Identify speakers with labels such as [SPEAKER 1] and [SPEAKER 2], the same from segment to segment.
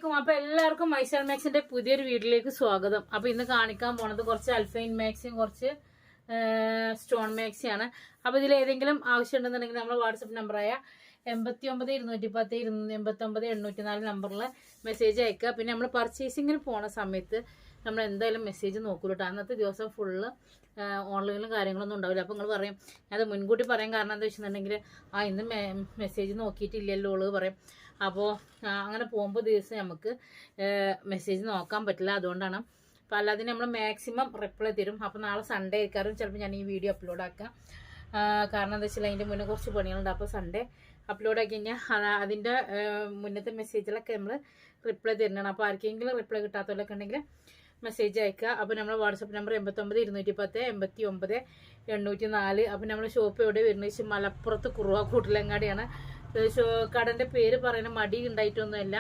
[SPEAKER 1] അസ്സലാമലൈക്കും. അപ്പൊ എല്ലാവർക്കും മൈസൽ മാക്സിന്റെ പുതിയൊരു വീഡിയോയിലേക്ക് സ്വാഗതം. അപ്പൊ ഇന്ന് കാണിക്കാൻ പോണത് കുറച്ച് അൽഫൈൻ മാക്സിയും കുറച്ച് സ്റ്റോൺ മാക്സിയാണ്. അപ്പൊ ഇതിൽ ഏതെങ്കിലും ആവശ്യം ഉണ്ടെന്നുണ്ടെങ്കിൽ നമ്മൾ വാട്സപ്പ് നമ്പറായ 89 210 289 804 മെസ്സേജ് അയക്കുക. പിന്നെ നമ്മൾ പർച്ചേസിങ്ങിന് പോണ സമയത്ത് നമ്മൾ എന്തായാലും മെസ്സേജ് നോക്കൂല കേട്ടോ. അന്നത്തെ ദിവസം ഫുള്ള് ഓൺലൈനിലും കാര്യങ്ങളൊന്നും ഉണ്ടാവില്ല. അപ്പോൾ നിങ്ങൾ പറയും, അത് മുൻകൂട്ടി പറയാൻ കാരണം എന്താ വെച്ചിട്ടുണ്ടെങ്കിൽ ഇന്ന് മെസ്സേജ് നോക്കിയിട്ടില്ലല്ലോ പറയും. അപ്പോൾ അങ്ങനെ പോകുമ്പോൾ ദിവസം നമുക്ക് മെസ്സേജ് നോക്കാൻ പറ്റില്ല. അതുകൊണ്ടാണ്. അപ്പോൾ അല്ലാതെ നമ്മൾ മാക്സിമം റിപ്ലൈ തരും. അപ്പോൾ നാളെ സൺഡേ ആയിരിക്കാറും ചിലപ്പോൾ ഞാൻ ഈ വീഡിയോ അപ്ലോഡ് ആക്കാം. കാരണം എന്താ വെച്ചാൽ അതിൻ്റെ മുന്നേ കുറച്ച് പണികളുണ്ട്. അപ്പോൾ സൺഡേ അപ്ലോഡ് ആക്കി കഴിഞ്ഞാൽ അതിൻ്റെ മുന്നത്തെ മെസ്സേജിലൊക്കെ നമ്മൾ റിപ്ലൈ തരുന്നതാണ്. അപ്പോൾ ആർക്കെങ്കിലും റിപ്ലൈ കിട്ടാത്തവരൊക്കെ ഉണ്ടെങ്കിൽ മെസ്സേജ് അയക്കുക. അപ്പോൾ നമ്മൾ വാട്സപ്പ് നമ്പർ 89 210 89 804. അപ്പോൾ നമ്മൾ ഷോപ്പ് എവിടെ വരുന്നത് വെച്ചാൽ മലപ്പുറത്ത് കുറുവ കൂട്ടിലങ്ങാടിയാണ്. കടൻ്റെ പേര് പറയുന്ന മടി ഉണ്ടായിട്ടൊന്നുമല്ല.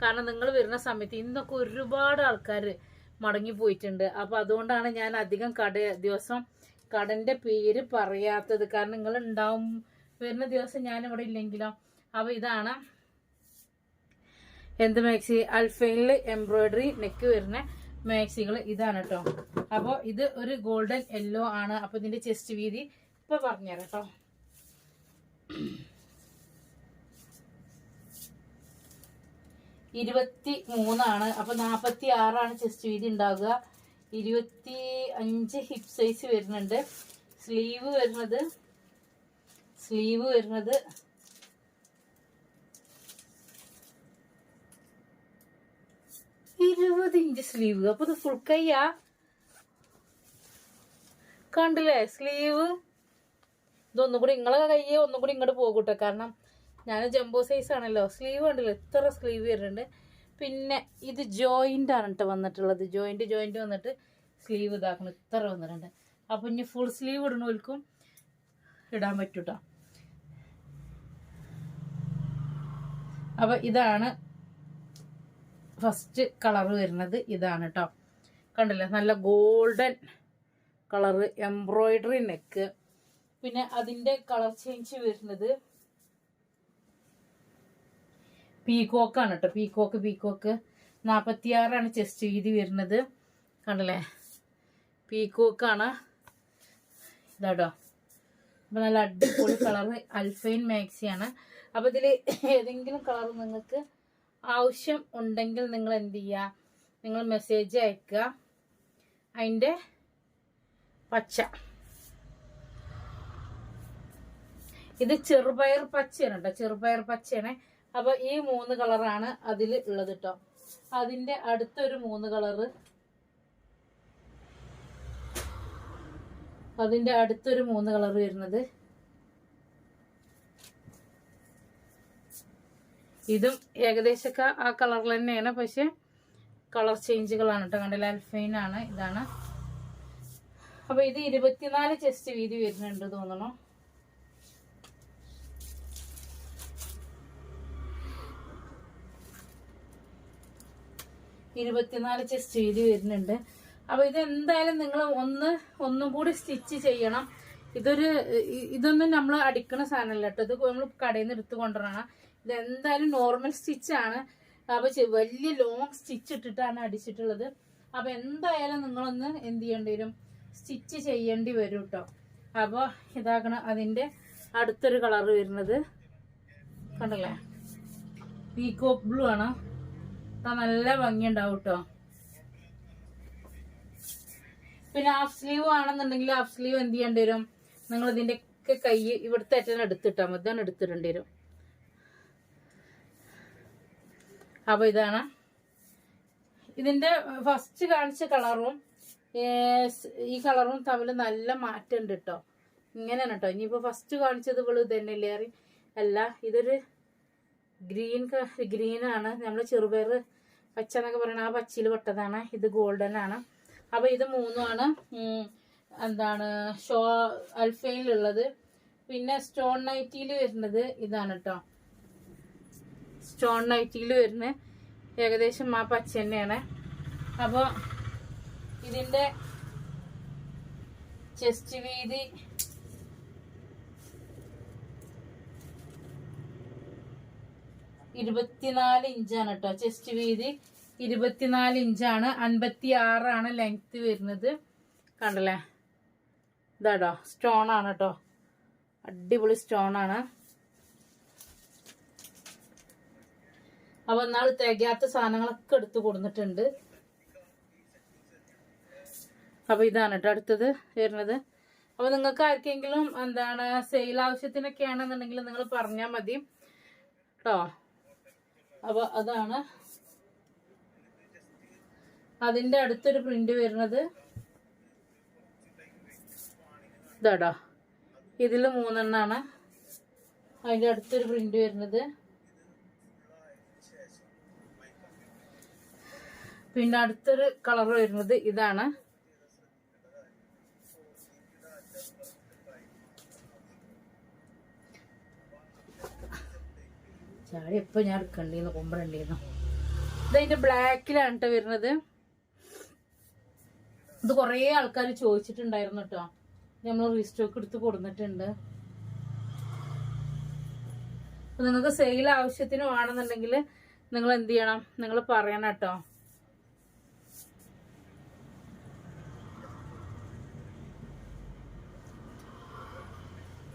[SPEAKER 1] കാരണം നിങ്ങൾ വരുന്ന സമയത്ത് ഇന്നൊക്കെ ഒരുപാട് ആൾക്കാർ മടങ്ങിപ്പോയിട്ടുണ്ട്. അപ്പോൾ അതുകൊണ്ടാണ് ഞാൻ അധികം ദിവസം കടൻ്റെ പേര് പറയാത്തത്. കാരണം നിങ്ങൾ ഉണ്ടാവും വരുന്ന ദിവസം ഞാനിവിടെ ഇല്ലെങ്കിലോ. അപ്പോൾ ഇതാണ് എന്ത് മാക്സി, അൽഫൈനിൽ എംബ്രോയിഡറി നെക്ക് വരുന്ന മാക്സികൾ ഇതാണ് കേട്ടോ. അപ്പോൾ ഇത് ഒരു ഗോൾഡൻ യെല്ലോ ആണ്. അപ്പോൾ ഇതിൻ്റെ ചെസ്റ്റ് വീതി ഇപ്പോൾ പറഞ്ഞുതരാം കേട്ടോ. 23 അപ്പോൾ 46 ചെസ്റ്റ് വീതി ഉണ്ടാവുക. 25 ഹിപ്പ് സൈസ് വരുന്നുണ്ട്. സ്ലീവ് വരുന്നത് 20 ഇഞ്ച് സ്ലീവ്. അപ്പൊ ഇത് ഫുൾ കൈയാ, കണ്ടില്ലേ സ്ലീവ്. ഇതൊന്നും കൂടി നിങ്ങളെ കയ്യെ ഒന്നും കൂടി ഇങ്ങോട്ട് പോകൂട്ടെ. കാരണം ഞാൻ ജംബോ സൈസ് ആണല്ലോ. സ്ലീവ് കണ്ടില്ല, എത്ര സ്ലീവ് വരുന്നുണ്ട്. പിന്നെ ഇത് ജോയിന്റ് ആണ് കേട്ടോ വന്നിട്ടുള്ളത്. ജോയിന്റ് വന്നിട്ട് സ്ലീവ് ഇതാക്കണം, ഇത്ര വന്നിട്ടുണ്ട്. അപ്പൊ ഇനി ഫുൾ സ്ലീവ് ഇടണവർക്കും ഇടാൻ പറ്റൂട്ടോ. അപ്പൊ ഇതാണ് ഫസ്റ്റ് കളർ വരുന്നത്. ഇതാണ് കേട്ടോ, കണ്ടില്ലേ നല്ല ഗോൾഡൻ കളറ് എംബ്രോയിഡറി നെക്ക്. പിന്നെ അതിന്റെ കളർ ചേഞ്ച് വരുന്നത് പീകോക്കാണ് കേട്ടോ. പീകോക്ക് 46 ചെസ്റ്റ് വീതി വരുന്നത്. കണ്ടില്ലേ പീകോക്കാണ് ഇതാട്ടോ. അപ്പൊ നല്ല അടിപൊളി കളറ് അൽഫൈൻ മാക്സിയാണ്. അപ്പൊ ഇതിൽ ഏതെങ്കിലും കളർ നിങ്ങൾക്ക് ആവശ്യം ഉണ്ടെങ്കിൽ നിങ്ങൾ എന്ത് ചെയ്യുക, നിങ്ങൾ മെസ്സേജ് അയക്കുക. അതിൻ്റെ പച്ച, ഇത് ചെറുപയർ പച്ചയാണ് കേട്ടോ, ചെറുപയർ പച്ചയാണ്. അപ്പൊ ഈ 3 കളറാണ് അതിൽ ഉള്ളത് കേട്ടോ. അതിന്റെ അടുത്തൊരു 3 കളറ്, വരുന്നത് ഇതും ഏകദേശമൊക്കെ ആ കളറിൽ തന്നെയാണ്. പക്ഷെ കളർ ചേഞ്ചുകളാണ് കേട്ടോ. കണ്ടില്ല അൽഫൈൻ ആണ്. ഇതാണ്. അപ്പൊ ഇത് 24 ചെസ്റ്റ് വീതി വരുന്നുണ്ട് തോന്നണു. ചെസ്റ്റ് വീതി വരുന്നുണ്ട്. അപ്പൊ ഇത് എന്തായാലും നിങ്ങൾ ഒന്നും കൂടി സ്റ്റിച്ച് ചെയ്യണം. ഇതൊന്നും നമ്മൾ അടിക്കണ സാധനമല്ല കേട്ടോ. ഇത് നമ്മൾ കടയിൽ നിന്ന് എടുത്ത് കൊണ്ടുവരണം. ഇതെന്തായാലും നോർമൽ സ്റ്റിച്ചാണ്. അപ്പൊ വലിയ ലോങ് സ്റ്റിച്ച് ഇട്ടിട്ടാണ് അടിച്ചിട്ടുള്ളത്. അപ്പൊ എന്തായാലും നിങ്ങളൊന്ന് എന്ത് ചെയ്യേണ്ടി വരും, സ്റ്റിച്ച് ചെയ്യേണ്ടി വരും കേട്ടോ. അപ്പൊ ഇതാക്കണം. അതിന്റെ അടുത്തൊരു കളർ വരുന്നത് കണ്ടല്ലേ, പീകോക്ക് ബ്ലൂ ആണ്. നല്ല ഭംഗിയുണ്ടാവും കേട്ടോ. പിന്നെ ഹാഫ് സ്ലീവ് ആണെന്നുണ്ടെങ്കിൽ ഹാഫ് സ്ലീവ് എന്ത് ചെയ്യേണ്ടി വരും, നിങ്ങൾ ഇതിന്റെ ഒക്കെ കൈ ഇവിടുത്തെ ഏറ്റവും എടുത്തിട്ടാൽ മതി. ഇതാണ് എടുത്തിടേണ്ടി വരും. അപ്പൊ ഇതാണ് ഇതിന്റെ ഫസ്റ്റ് കാണിച്ച കളറും ഈ കളറും തമ്മിൽ നല്ല മാറ്റം ഉണ്ട് കേട്ടോ. ഇങ്ങനെയാണ് കേട്ടോ. ഇനിയിപ്പോ ഫസ്റ്റ് കാണിച്ചത് ഇവള് തന്നെയല്ലേ അല്ല, ഇതൊരു ഗ്രീനാണ്. നമ്മൾ ചെറുപയർ പച്ച എന്നൊക്കെ പറയണ ആ പച്ചയിൽ പെട്ടതാണ്. ഇത് ഗോൾഡൻ ആണ്. അപ്പൊ ഇത് 3 എന്താണ് അൽഫൈനിലുള്ളത്. പിന്നെ സ്റ്റോൺ നൈറ്റിയിൽ വരുന്നത് ഇതാണ് കേട്ടോ. സ്റ്റോൺ നൈറ്റിയിൽ വരുന്ന ഏകദേശം ആ പച്ച തന്നെയാണ്. അപ്പോൾ ഇതിന്റെ ചെസ്റ്റ് വീതി 24 ഇഞ്ചാണ് കേട്ടോ. ചെസ്റ്റ് വീതി 24 ഇഞ്ചാണ്. 56 ലെങ്ത് വരുന്നത്. കണ്ടല്ലേ, ഇതാട്ടോ സ്റ്റോൺ ആണ് കേട്ടോ, അടിപൊളി സ്റ്റോൺ ആണ്. അപ്പൊ എന്നാൾ തികയാത്ത സാധനങ്ങളൊക്കെ എടുത്ത് കൊടുത്തിട്ടുണ്ട്. അപ്പൊ ഇതാണ് കേട്ടോ അടുത്തത് വരുന്നത്. അപ്പൊ നിങ്ങൾക്ക് ആർക്കെങ്കിലും എന്താണ് സെയിൽ ആവശ്യത്തിനൊക്കെ ആണെന്നുണ്ടെങ്കിൽ നിങ്ങൾ പറഞ്ഞാൽ മതി കേട്ടോ. അപ്പൊ അതാണ് അതിന്റെ അടുത്തൊരു പ്രിന്റ് വരുന്നത്. ഇതാടാ, ഇതിൽ 3 അതിന്റെ അടുത്തൊരു പ്രിന്റ് വരുന്നത്. പിന്നെ അടുത്തൊരു കളർ വരുന്നത് ഇതാണ്. ചാടി എപ്പോൾ ഞാൻ എടുക്കണ്ടിരുന്നു, കൊമ്പടണ്ടിരുന്നു. ഇതതിന്റെ ബ്ലാക്കിലാണ് കേട്ടോ വരുന്നത്. ഇത് കുറേ ആൾക്കാർ ചോദിച്ചിട്ടുണ്ടായിരുന്നു കേട്ടോ, നമ്മൾ റീസ്റ്റോക്ക് എടുത്ത് കൊടുത്തിട്ടുണ്ട്. അപ്പൊ നിങ്ങൾക്ക് സെയിൽ ആവശ്യത്തിന് വേണമെന്നുണ്ടെങ്കിൽ നിങ്ങൾ എന്ത് ചെയ്യണം, നിങ്ങൾ പറയണം കേട്ടോ.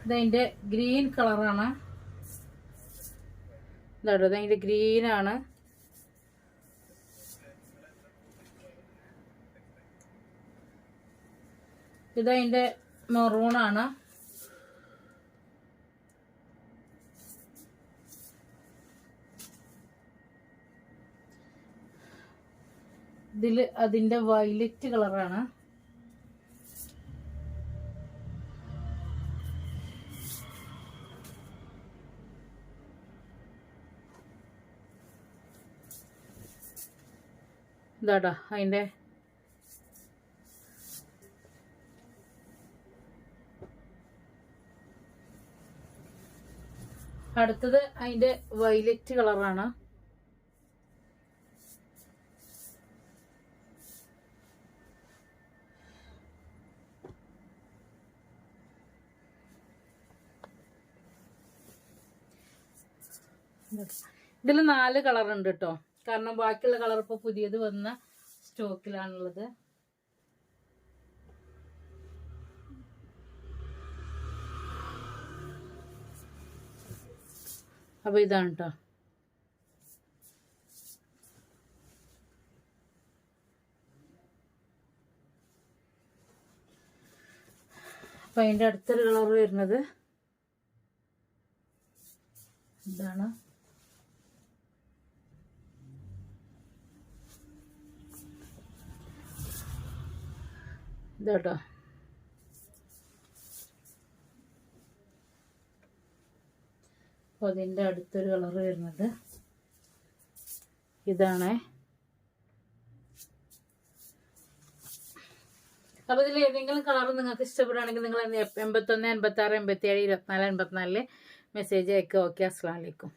[SPEAKER 1] ഇതതിന്റെ ഗ്രീൻ കളറാണ്. ഇതാട്ടോ ഇതതിന്റെ ഗ്രീനാണ്. ഇതതിന്റെ മെറൂണാണ്. ഇതില് അതിന്റെ വയലറ്റ് കളറാണ്. ഇതാടാ അതിന്റെ അടുത്തത് അതിന്റെ വയലറ്റ് കളറാണ്. ഇതിൽ 4 കളർ ഉണ്ട് കേട്ടോ, കാരണം ബാക്കിയുള്ള കളർ ഇപ്പൊ പുതിയത് വന്ന സ്റ്റോക്കിലാണുള്ളത്. അപ്പൊ ഇതാണ് കേട്ടോ. അപ്പൊ അതിന്റെ അടുത്തൊരു കളർ വരുന്നത് ഇതാണ്. ഇതാട്ടോ അപ്പോൾ അതിൻ്റെ അടുത്തൊരു കളർ വരുന്നത് ഇതാണ്. അപ്പോൾ ഇതിൽ ഏതെങ്കിലും കളർ നിങ്ങൾക്ക് ഇഷ്ടപ്പെടുകയാണെങ്കിൽ നിങ്ങൾ 81 86 87 24 84 മെസ്സേജ് അയക്കുക. ഓക്കെ, അസ്സലാമു അലൈക്കും.